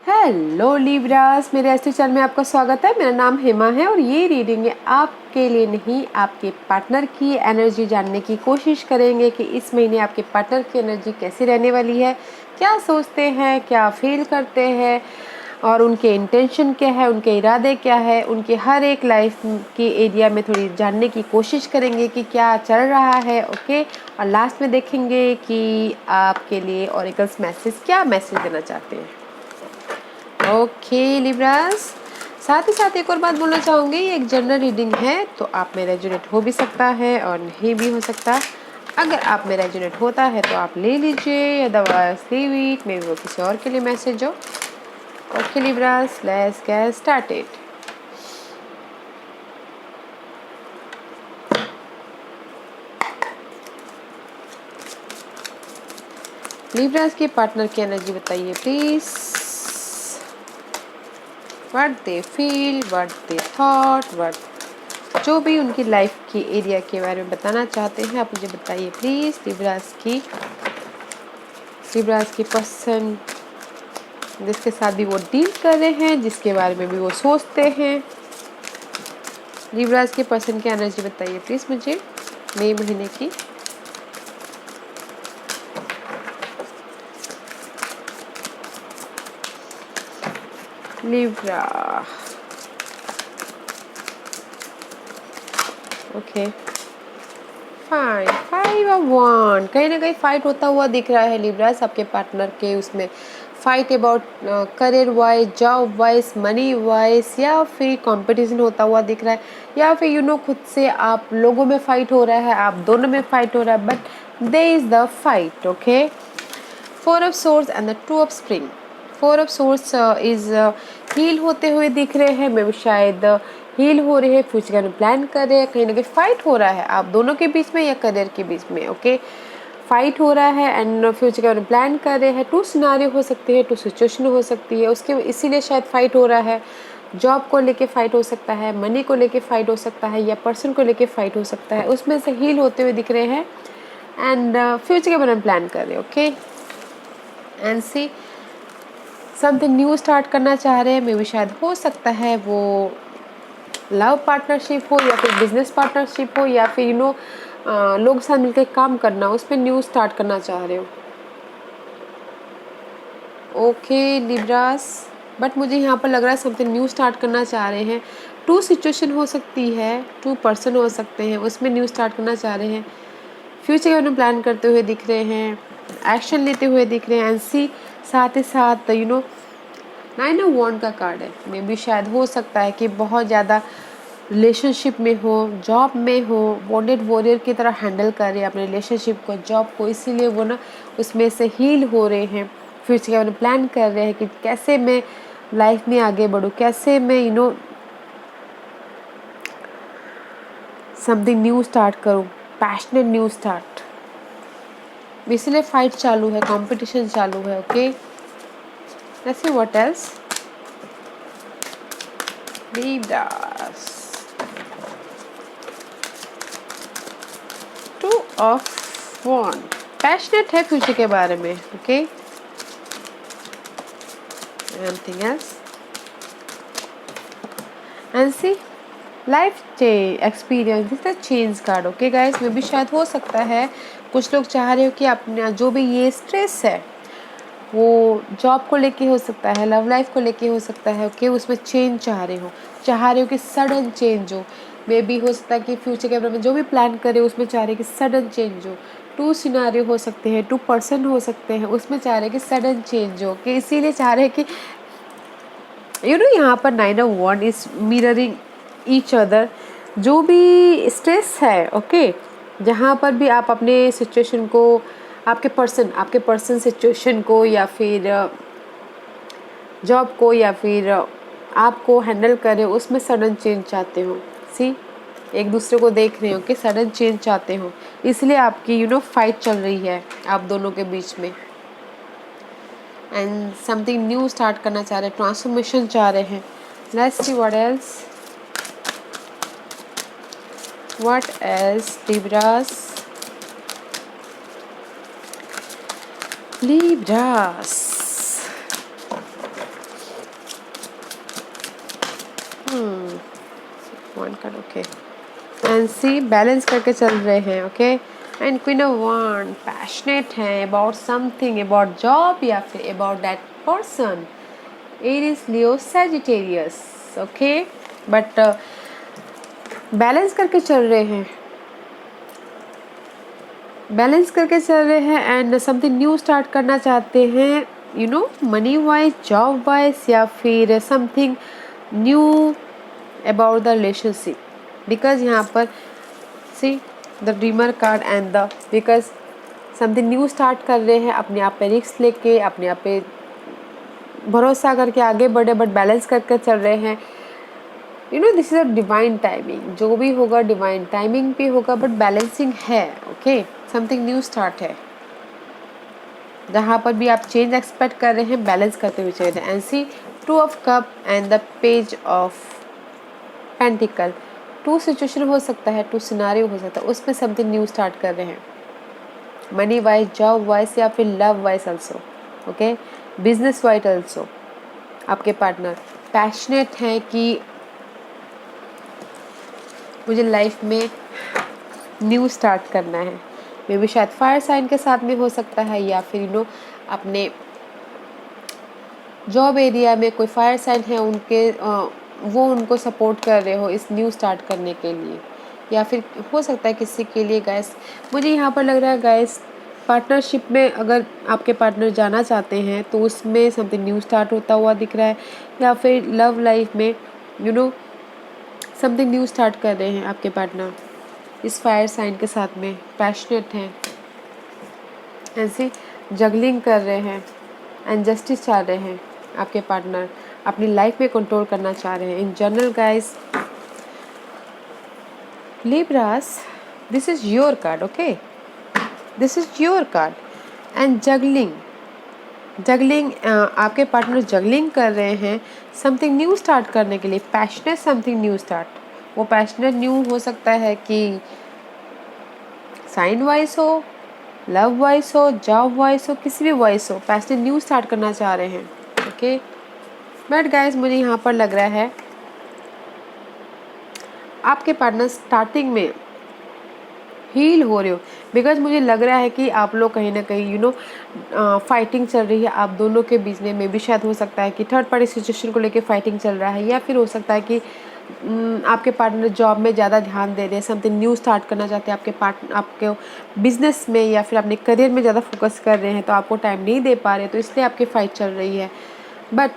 Hello Libras, मेरे ऐसे channel में आपका स्वागत है। मेरा नाम हेमा है और ये रीडिंग है आपके लिए नहीं, आपके पार्टनर की एनर्जी जानने की कोशिश करेंगे कि इस महीने आपके पार्टनर की एनर्जी कैसी रहने वाली है, क्या सोचते हैं, क्या फील करते हैं और उनके इंटेंशन क्या है, उनके इरादे क्या है, उनके हर एक लाइफ की एरिया में थोड़ी जानने की कोशिश करेंगे कि क्या चल रहा है। ओके, और लास्ट में देखेंगे कि आपके लिए ऑरेकल्स मैसेज क्या मैसेज देना चाहते हैं। ओके लिब्रास, साथ ही साथ एक और बात बोलना चाहूँगी, ये एक जनरल रीडिंग है तो आप में रेजोनेट हो भी सकता है और नहीं भी हो सकता। अगर आप में रेजोनेट होता है तो आप ले लीजिए, otherwise leave it, may be वो किसी और के लिए मैसेज हो। Okay Libras, let's get started. Libras के पार्टनर की एनर्जी बताइए please, what they feel, what they thought, what जो भी उनकी लाइफ की एरिया के बारे में बताना चाहते हैं आप मुझे बताइए प्लीज। लिब्रास की पर्सन जिसके साथ भी वो डील कर रहे हैं, जिसके बारे में भी वो सोचते हैं, लिब्रास के पर्सन की एनर्जी बताइए प्लीज मुझे मई महीने की। लिब्रा, ओके फाइन, 5 ऑफ वॉन्ड, कहीं ना कहीं फाइट होता हुआ दिख रहा है लिब्रास आपके पार्टनर के उसमें। Fight about career wise, job wise, money wise, या फिर कंपटीशन होता हुआ दिख रहा है, या फिर खुद से आप लोगों में फाइट हो रहा है, आप दोनों में फाइट हो रहा है, but there is the fight. Okay, 4 of swords and the 2 of spring. 4 of swords is heal होते हुए दिख रहे हैं, मे भी शायद हील हो रहे हैं, फ्यूचर में प्लान कर रहे हैं, कहीं ना कहीं फाइट हो रहा है आप दोनों के बीच में या करियर के बीच में। ओके, फाइट हो रहा है एंड फ्यूचर का प्लान कर रहे हैं। 2 सिनारियो हो सकते हैं, 2 सिचुएशन हो सकती है उसके, इसीलिए शायद फाइट हो रहा है। जॉब को लेके फाइट हो सकता है, मनी को लेके फाइट हो सकता है, या पर्सन को लेके फाइट हो सकता है, उसमें से हील होते हुए दिख रहे हैं एंड फ्यूचर के बारे में प्लान कर रहे हैं। Okay, and see something new start करना चाह रहे हैं, मे भी शायद हो सकता है वो लव पार्टनरशिप हो या फिर बिजनेस पार्टनरशिप हो, या फिर लोग साथ मिलकर काम करना, उसमें न्यू स्टार्ट करना चाह रहे हो। ओके लिब्रास, बट मुझे यहाँ पर लग रहा है समथिंग न्यू स्टार्ट करना चाह रहे हैं। 2 सिचुएशन हो सकती है, 2 पर्सन हो सकते हैं, उसमें न्यू स्टार्ट करना चाह रहे हैं, फ्यूचर के बारे में प्लान करते हुए दिख रहे हैं, एक्शन लेते हुए दिख रहे हैं। एंड सी साथ ही साथ 9 ऑफ वॉन्ड का कार्ड है, मे भी शायद हो सकता है कि बहुत ज़्यादा रिलेशनशिप में हो, जॉब में हो, वॉन्डेड वॉरियर की तरह हैंडल कर रहे हैं अपने रिलेशनशिप को, जॉब को, इसीलिए वो उसमें से हील हो रहे हैं। फ्यूचर के बारे में प्लान कर रहे हैं कि कैसे मैं लाइफ में आगे बढ़ूँ, कैसे मैं समथिंग न्यू स्टार्ट करूँ, पैशनेट न्यू स्टार्ट। इसलिए फाइट चालू है, कंपटीशन चालू है। Okay, let's see what else. Libras, 2 of wand, passionate है फ्यूचर के बारे में। Okay, anything else. And see life experience, this the change card. Okay guys, में भी शायद हो सकता है कुछ लोग चाह रहे हो कि अपना जो भी ये स्ट्रेस है वो जॉब को लेके हो सकता है, लव लाइफ को लेके हो सकता है। ओके, उसमें चेंज चाह रहे हो कि सडन चेंज हो, मे बी हो सकता है कि फ्यूचर के बारे में जो भी प्लान करे उसमें चाह रहे कि सडन चेंज हो। 2 सिनारियो हो सकते हैं, 2 पर्सन हो सकते हैं, उसमें चाह रहे कि सडन चेंज हो, कि इसीलिए चाह रहे कि यहाँ पर 9 of wand is mirroring each other. जो भी स्ट्रेस है, ओके, जहाँ पर भी आप अपने सिचुएशन को, आपके पर्सन सिचुएशन को, या फिर जॉब को, या फिर आपको हैंडल करें, उसमें सडन चेंज चाहते हो। सी एक दूसरे को देख रहे हो कि सडन चेंज चाहते हो, इसलिए आपकी फाइट चल रही है आप दोनों के बीच में। एंड समथिंग न्यू स्टार्ट करना चाह रहे हैं, ट्रांसफॉर्मेशन चाह रहे हैं। Let's see what else, Libras. Libras, one card, okay. And see balance करके चल रहे हैं, okay. And queen of one passionate है अबाउट समथिंग, अबाउट जॉब या फिर about that person. Aries, Leo, Sagittarius, okay. But balance करके चल रहे हैं, बैलेंस करके चल रहे हैं एंड समथिंग न्यू स्टार्ट करना चाहते हैं, you know, money wise, job wise या फिर something knew about the relationship. Because यहाँ पर see the dreamer card and the, because something new start कर रहे हैं, अपने आप पे रिस्क लेके, अपने आप पे भरोसा करके आगे बढ़े, बट बैलेंस करके चल रहे हैं। You know this is a divine timing, जो भी होगा डिवाइन टाइमिंग पे होगा, बट बैलेंसिंग है, ओके। समथिंग न्यू स्टार्ट है, जहाँ पर भी आप चेंज एक्सपेक्ट कर रहे हैं, बैलेंस करते हुए चल रहे हैं। And see two of cup and the page of pentacle, two situation हो सकता है, टू सिनारियो हो सकता है, उसमें समथिंग न्यू स्टार्ट कर रहे हैं, मनी वाइज, जॉब वाइज या फिर love wise also, okay, business wise also. आपके पार्टनर पैशनेट है कि मुझे लाइफ में न्यू स्टार्ट करना है, मे बी शायद फायर साइन के साथ में हो सकता है, या फिर यू नो अपने जॉब एरिया में कोई फायर साइन है, उनके वो उनको सपोर्ट कर रहे हो इस न्यू स्टार्ट करने के लिए, या फिर हो सकता है किसी के लिए गाइस, मुझे यहाँ पर लग रहा है गाइस, पार्टनरशिप में अगर आपके पार्टनर जाना चाहते हैं तो उसमें समथिंग न्यू स्टार्ट होता हुआ दिख रहा है, या फिर लव लाइफ में you know something new start कर रहे हैं आपके पार्टनर इस फायर साइन के साथ में, पैशनेट हैं, ऐसे जगलिंग कर रहे हैं एंड जस्टिस चाह रहे हैं। आपके पार्टनर अपनी लाइफ में कंट्रोल करना चाह रहे हैं। In general guys, Libras, this is your card, okay, this is your card. And juggling, आपके पार्टनर जगलिंग कर रहे हैं समथिंग न्यू स्टार्ट करने के लिए, पैशनेट समथिंग न्यू स्टार्ट। वो पैशनेट न्यू हो सकता है कि साइन वाइज हो, लव वाइज हो, जॉब वाइज हो, किसी भी वाइज हो, पैशनेट न्यू स्टार्ट करना चाह रहे हैं, ओके। बट गाइस मुझे यहाँ पर लग रहा है आपके पार्टनर स्टार्टिंग में हील हो रहे हो, बिकॉज मुझे लग रहा है कि आप लोग कहीं ना कहीं यू नो फाइटिंग चल रही है आप दोनों के बीच में भी शायद हो सकता है कि थर्ड पार्टी सिचुएशन को लेके फाइटिंग चल रहा है, या फिर हो सकता है कि आपके पार्टनर जॉब में ज़्यादा ध्यान दे रहे हैं, समथिंग न्यू स्टार्ट करना चाहते हैं, आपके बिजनेस में या फिर अपने करियर में ज़्यादा फोकस कर रहे हैं, तो आपको टाइम नहीं दे पा रहे, तो इसलिए आपकी फाइट चल रही है। बट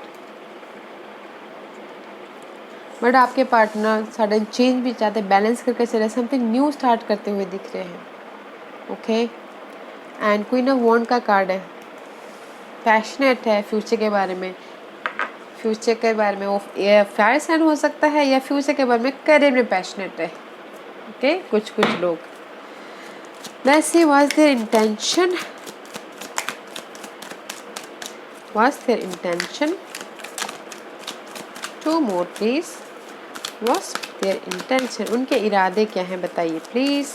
आपके पार्टनर सडन चेंज भी चाहते हैं, बैलेंस करके चले, समथिंग न्यू स्टार्ट करते हुए दिख रहे हैं, ओके। एंड क्वीन ऑफ वॉन्ड का कार्ड है, पैशनेट है फ्यूचर के बारे में, फ्यूचर के बारे में वो फायर साइन हो सकता है, या फ्यूचर के बारे में करियर में पैशनेट है, ओके। कुछ लोग, let's see what's their intention, what's their intention, two more please, what's their intention, उनके इरादे क्या हैं बताइए प्लीज।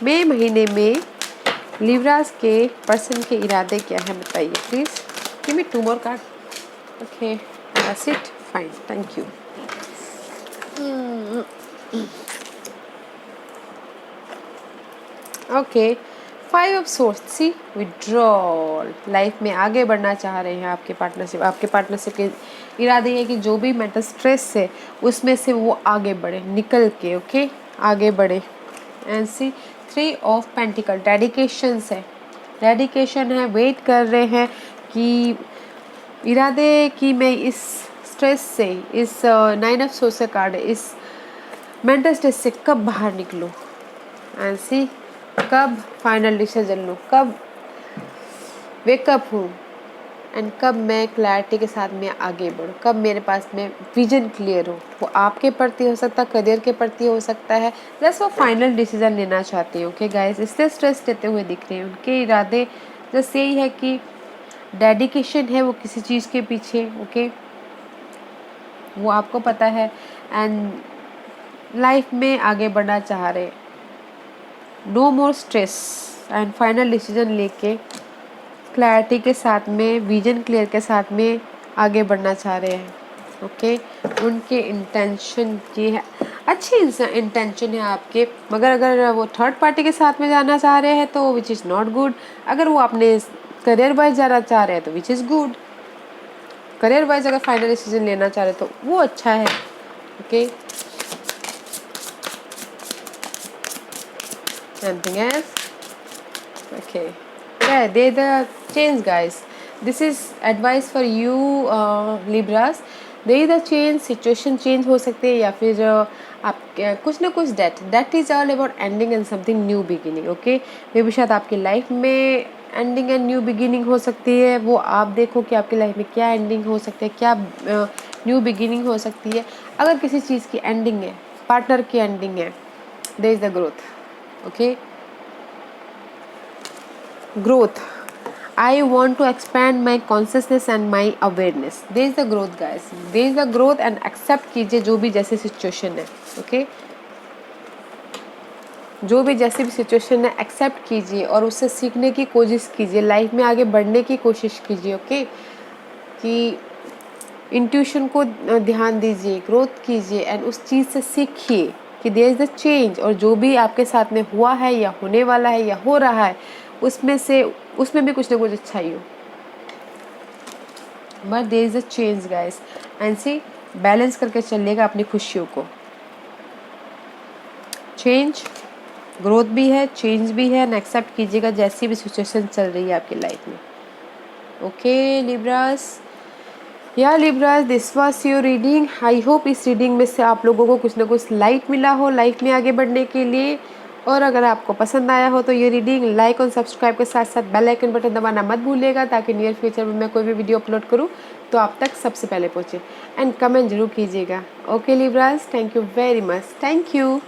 मई महीने में लिब्रास के पर्सन के इरादे क्या हैं बताइए please. Give me two more card, okay, that's it, fine, thank you. Okay, five of swords, see withdrawal, life में आगे बढ़ना चाह रहे हैं आपके पार्टनरशिप के इरादे है कि जो भी मेंटल स्ट्रेस है उसमें से वो आगे बढ़े, निकल के, ओके, आगे बढ़े। And see three of pentacle, dedication है, वेट कर रहे हैं कि इरादे कि मैं इस स्ट्रेस से, इस नाइन ऑफ सोर्स का कार्ड, इस मेंटल स्ट्रेस से कब बाहर निकलूं, एंड सी कब फाइनल डिसीजन लूँ, कब वेकअप हूँ, एंड कब मैं क्लैरिटी के साथ में आगे बढ़ूँ, कब मेरे पास में विजन क्लियर हो। वो आपके प्रति हो सकता है, करियर के प्रति हो सकता है, जस्ट वो फाइनल डिसीजन लेना चाहते हैं, ओके गाइस। इससे स्ट्रेस लेते हुए दिख रहे हैं, उनके इरादे जस्ट यही है कि डेडिकेशन है वो किसी चीज़ के पीछे, ओके, वो आपको पता है, एंड लाइफ में आगे बढ़ना चाह रहे, no more stress, and final decision लेके क्लैरिटी के साथ में, विजन क्लियर के साथ में आगे बढ़ना चाह रहे हैं, ओके। उनके इंटेंशन ये है, अच्छी इंटेंशन है आपके, मगर अगर वो थर्ड पार्टी के साथ में जाना चाह रहे हैं तो विच इज़ नॉट गुड। अगर वो अपने करियर वाइज जाना चाह रहे हैं तो which is good. Career wise अगर फाइनल डिसीजन लेना चाह रहे तो वो अच्छा है। Okay, anything else? Okay, yeah, they the change, guys. This is advice for you, Libras. There is a change, situation change हो सकते हैं, या फिर आप कुछ ना कुछ that is all about ending and something new beginning. Okay, मे भी शायद आपकी लाइफ में एंडिंग एंड न्यू बिगिनिंग हो सकती है। वो आप देखो कि आपकी लाइफ में क्या एंडिंग हो सकती है, क्या न्यू बिगिनिंग हो सकती है। अगर किसी चीज़ की एंडिंग है, पार्टनर की एंडिंग है, there is the growth. Okay, growth. I want to expand my consciousness and my awareness. There is the growth, guys. There is the growth and accept कीजिए जो भी जैसी सिचुएशन है। ओके, जो भी जैसी भी सिचुएशन है एक्सेप्ट कीजिए और उससे सीखने की कोशिश कीजिए, लाइफ में आगे बढ़ने की कोशिश कीजिए। ओके, कि इंट्यूशन को ध्यान दीजिए, ग्रोथ कीजिए एंड उस चीज़ से सीखिए कि देयर इज़ द चेंज। और जो भी आपके साथ में हुआ है या होने वाला है या हो रहा है, उसमें भी कुछ ना कुछ अच्छा ही हो, but there is a change, guys. And see, balance करके चलिएगा अपनी खुशियों को। चेंज, ग्रोथ भी है, चेंज भी है, एंड एक्सेप्ट कीजिएगा जैसी भी सिचुएशन चल रही है आपकी लाइफ में। ओके लिब्रास, या Libras, this was your reading. I hope इस रीडिंग में से आप लोगों को कुछ ना कुछ लाइट मिला हो लाइफ में आगे बढ़ने के लिए। और अगर आपको पसंद आया हो तो ये रीडिंग लाइक और सब्सक्राइब के साथ साथ बेल आइकन बटन दबाना मत भूलिएगा, ताकि नियर फ्यूचर में मैं कोई भी वीडियो अपलोड करूँ तो आप तक सबसे पहले पहुँचे। एंड कमेंट जरूर कीजिएगा। Okay Libras, thank you very much, thank you.